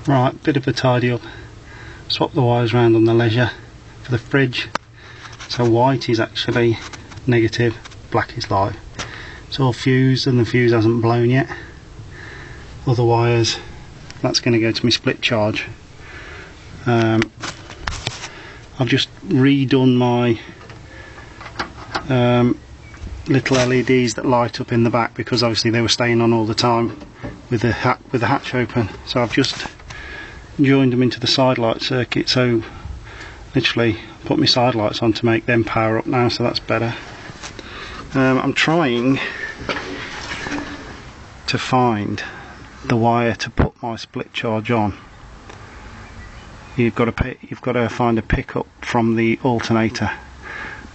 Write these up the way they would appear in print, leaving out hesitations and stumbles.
Right, bit of a tidy up. Swap the wires around on the leisure for the fridge. So white is actually negative, black is live. It's all fused and the fuse hasn't blown yet. Other wires, that's going to go to my split charge. I've just redone my little LEDs that light up in the back, because obviously they were staying on all the time with the hatch open. So I've just joined them into the side light circuit, so literally put my side lights on to make them power up now, so that's better. I'm trying to find the wire to put my split charge on. You've got to find a pickup from the alternator.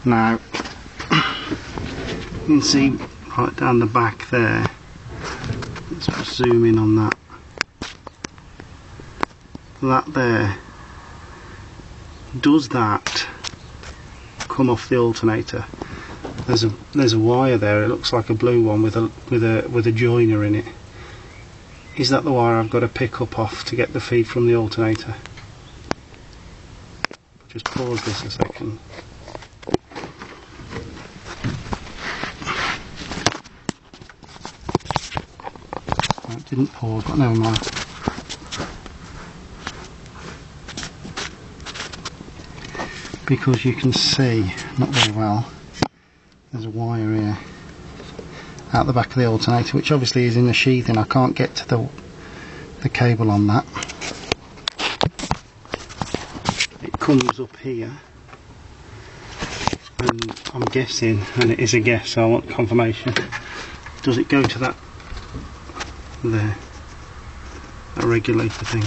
Now you can see right down the back there. Let's just zoom in on that. That there, does that come off the alternator? There's a wire there. It looks like a blue one with a joiner in it. Is that the wire I've got to pick up off to get the feed from the alternator? Just pause this a second. No, it didn't pause, but never mind. Because you can see, not very well, there's a wire here out the back of the alternator, which obviously is in the sheathing. I can't get to the cable on that. It comes up here, and I'm guessing, and it is a guess, so I want confirmation. Does it go to that there, that regulator thing?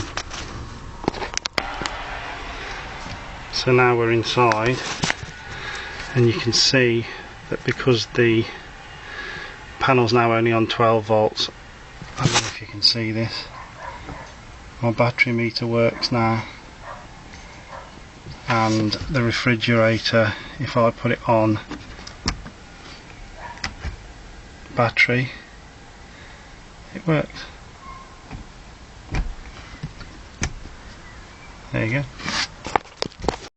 So now we're inside, and you can see that because the panel's now only on 12 volts, I don't know if you can see this, my battery meter works now, and the refrigerator, if I put it on battery, it works. There you go.